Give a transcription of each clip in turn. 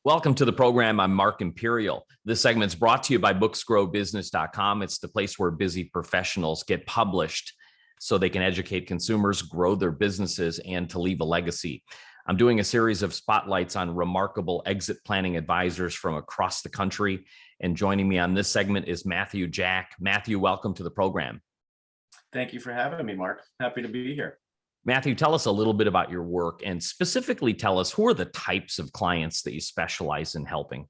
Welcome to the program. I'm Mark Imperial. This segment's brought to you by booksgrowbusiness.com. It's the place where busy professionals get published so they can educate consumers, grow their businesses, and to leave a legacy. I'm doing a series of spotlights on remarkable exit planning advisors from across the country. And joining me on this segment is Matthew Jack. Matthew, welcome to the program. Thank you for having me, Mark. Happy to be here. Matthew, tell us a little bit about your work and specifically tell us who are the types of clients that you specialize in helping?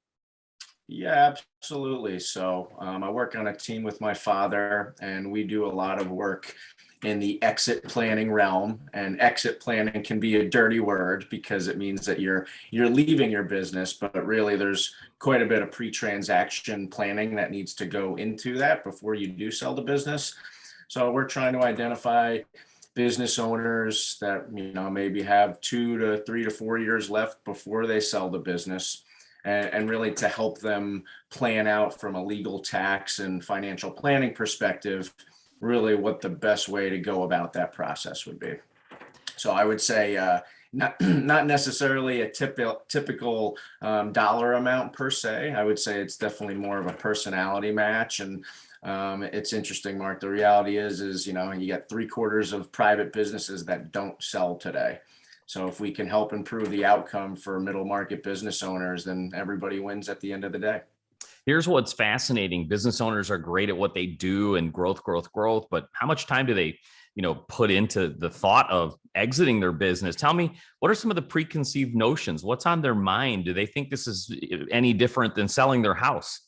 Yeah, absolutely. So I work on a team with my father, and we do a lot of work in the exit planning realm. And exit planning can be a dirty word because it means that you're leaving your business, but really there's quite a bit of pre-transaction planning that needs to go into that before you do sell the business. So we're trying to identify business owners that maybe have 2 to 3 to 4 years left before they sell the business, and really to help them plan out from a legal, tax, and financial planning perspective, really what the best way to go about that process would be. So I would say not necessarily a typical dollar amount per se. I would say it's definitely more of a personality match. And it's interesting, Mark. The reality is you got 3/4 of private businesses that don't sell today. So if we can help improve the outcome for middle market business owners, then everybody wins at the end of the day. Here's what's fascinating. Business owners are great at what they do and growth, but how much time do they, put into the thought of exiting their business? Tell me, what are some of the preconceived notions? What's on their mind? Do they think this is any different than selling their house?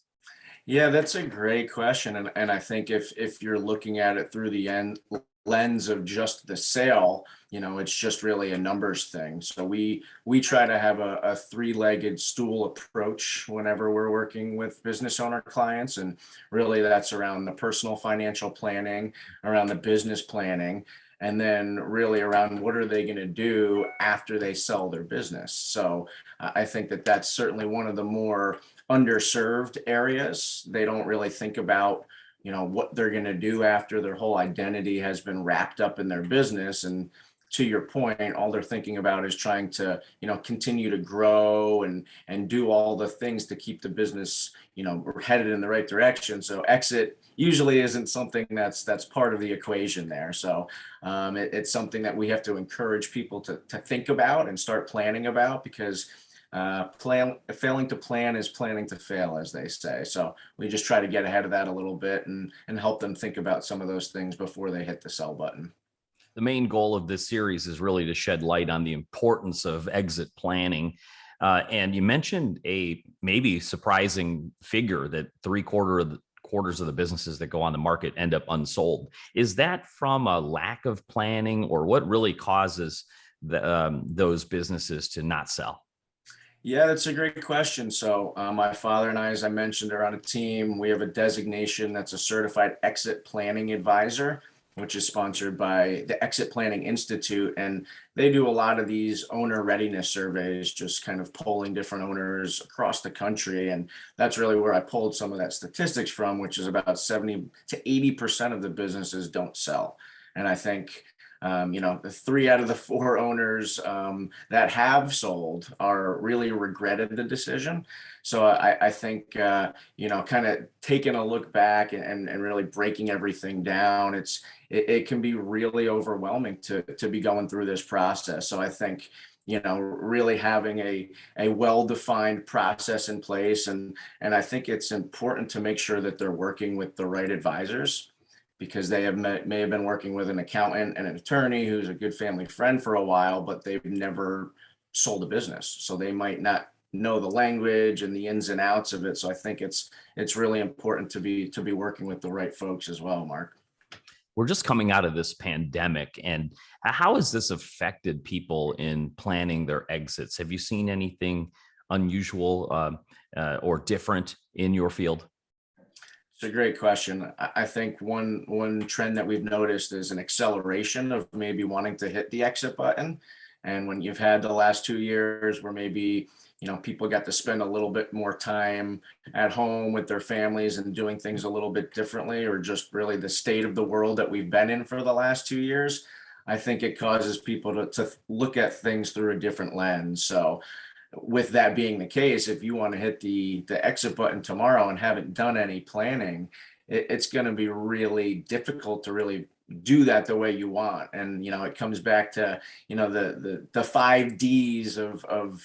Yeah, that's a great question. And I think if you're looking at it through the lens of just the sale, it's just really a numbers thing. So we try to have a three-legged stool approach whenever we're working with business owner clients. And really that's around the personal financial planning, around the business planning, and then really around what are they going to do after they sell their business. So I think that that's certainly one of the more underserved areas. They don't really think about what they're going to do after their whole identity has been wrapped up in their business. And to your point, all they're thinking about is trying to continue to grow and do all the things to keep the business headed in the right direction. So exit usually isn't something that's part of the equation there. So it's something that we have to encourage people to think about and start planning about, because failing to plan is planning to fail, as they say. So we just try to get ahead of that a little bit and help them think about some of those things before they hit the sell button. The main goal of this series is really to shed light on the importance of exit planning. And you mentioned a maybe surprising figure that 3/4 of the businesses that go on the market end up unsold. Is that from a lack of planning, or what really causes those businesses to not sell? Yeah, that's a great question. So my father and I, as I mentioned, are on a team. We have a designation that's a certified exit planning advisor, which is sponsored by the Exit Planning Institute. And they do a lot of these owner readiness surveys, just kind of polling different owners across the country. And that's really where I pulled some of that statistics from, which is about 70 to 80% of the businesses don't sell. And I think the 3 out of the 4 owners that have sold are really regretted the decision. So I think, kind of taking a look back and really breaking everything down, it can be really overwhelming to be going through this process. So I think, really having a well-defined process in place. And I think it's important to make sure that they're working with the right advisors, because they may have been working with an accountant and an attorney who's a good family friend for a while, but they've never sold a business. So they might not know the language and the ins and outs of it. So I think it's really important to be working with the right folks as well, Mark. We're just coming out of this pandemic, and how has this affected people in planning their exits? Have you seen anything unusual or different in your field? It's a great question. I think one trend that we've noticed is an acceleration of maybe wanting to hit the exit button. And when you've had the last 2 years where maybe people got to spend a little bit more time at home with their families and doing things a little bit differently, or just really the state of the world that we've been in for the last 2 years, I think it causes people to look at things through a different lens. So with that being the case, if you want to hit the exit button tomorrow and haven't done any planning, it's going to be really difficult to really do that the way you want. And it comes back to the 5 Ds of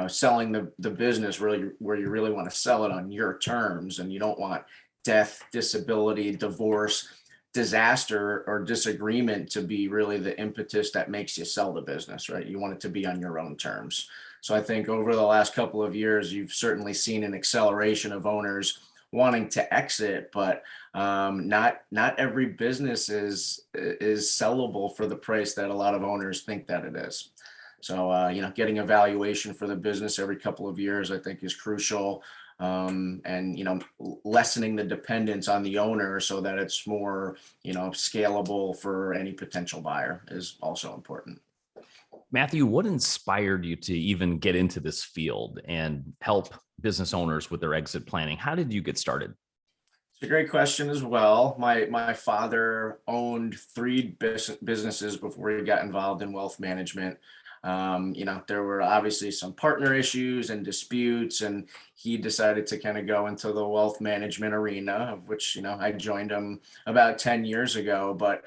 selling the business, really where you really want to sell it on your terms, and you don't want death, disability, divorce, disaster, or disagreement to be really the impetus that makes you sell the business, right? You want it to be on your own terms. So I think over the last couple of years, you've certainly seen an acceleration of owners wanting to exit, but not every business is sellable for the price that a lot of owners think that it is. So getting a valuation for the business every couple of years, I think, is crucial. And lessening the dependence on the owner so that it's more scalable for any potential buyer is also important. Matthew, what inspired you to even get into this field and help business owners with their exit planning? How did you get started? It's a great question as well. My father owned 3 businesses before he got involved in wealth management. There were obviously some partner issues and disputes, and he decided to kind of go into the wealth management arena, of which, I joined him about 10 years ago. But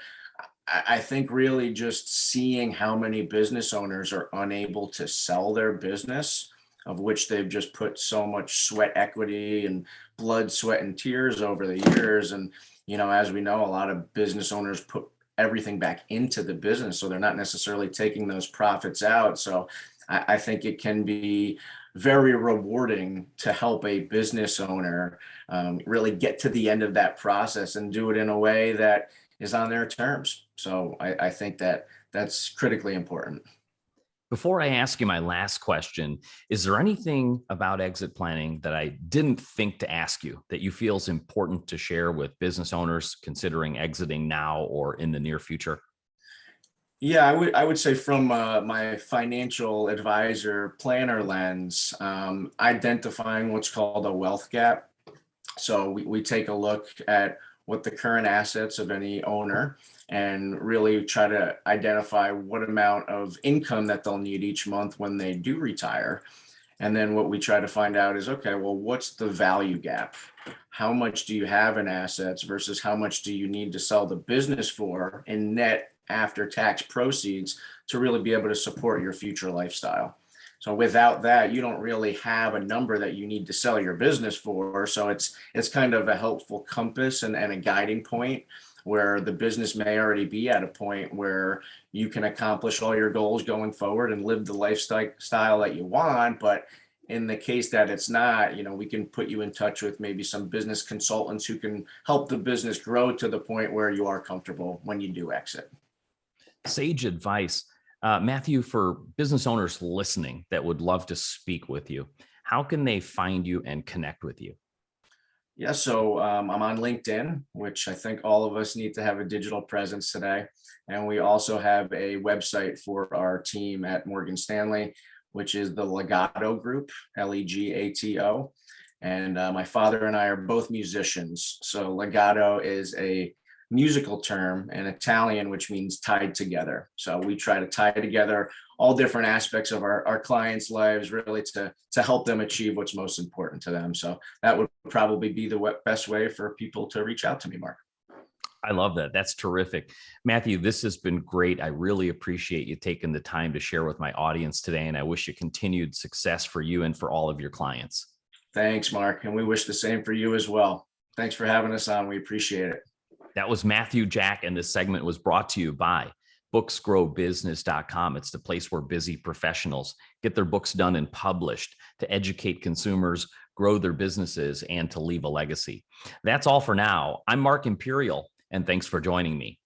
I think really just seeing how many business owners are unable to sell their business, of which they've just put so much sweat equity and blood, sweat, and tears over the years. And, as we know, a lot of business owners put everything back into the business, so they're not necessarily taking those profits out. So I think it can be very rewarding to help a business owner really get to the end of that process and do it in a way that is on their terms. So I think that that's critically important. Before I ask you my last question, is there anything about exit planning that I didn't think to ask you that you feel is important to share with business owners considering exiting now or in the near future? Yeah, I would say from my financial advisor planner lens, identifying what's called a wealth gap. So we take a look at what the current assets of any owner, and really try to identify what amount of income that they'll need each month when they do retire. And then what we try to find out is, okay, well, what's the value gap? How much do you have in assets versus how much do you need to sell the business for in net after tax proceeds to really be able to support your future lifestyle? So without that, you don't really have a number that you need to sell your business for. So it's kind of a helpful compass and a guiding point, where the business may already be at a point where you can accomplish all your goals going forward and live the lifestyle that you want. But in the case that it's not, we can put you in touch with maybe some business consultants who can help the business grow to the point where you are comfortable when you do exit. Sage advice. Matthew, for business owners listening that would love to speak with you, how can they find you and connect with you? Yeah, so I'm on LinkedIn, which I think all of us need to have a digital presence today. And we also have a website for our team at Morgan Stanley, which is the Legato Group, Legato. And my father and I are both musicians. So legato is a musical term in Italian, which means tied together. So we try to tie together all different aspects of our clients' lives, really to help them achieve what's most important to them. So that would probably be the best way for people to reach out to me, Mark. I love that. That's terrific. Matthew, this has been great. I really appreciate you taking the time to share with my audience today, and I wish you continued success for you and for all of your clients. Thanks, Mark. And we wish the same for you as well. Thanks for having us on. We appreciate it. That was Matthew Jack, and this segment was brought to you by booksgrowbusiness.com. It's the place where busy professionals get their books done and published to educate consumers, grow their businesses, and to leave a legacy. That's all for now. I'm Mark Imperial, and thanks for joining me.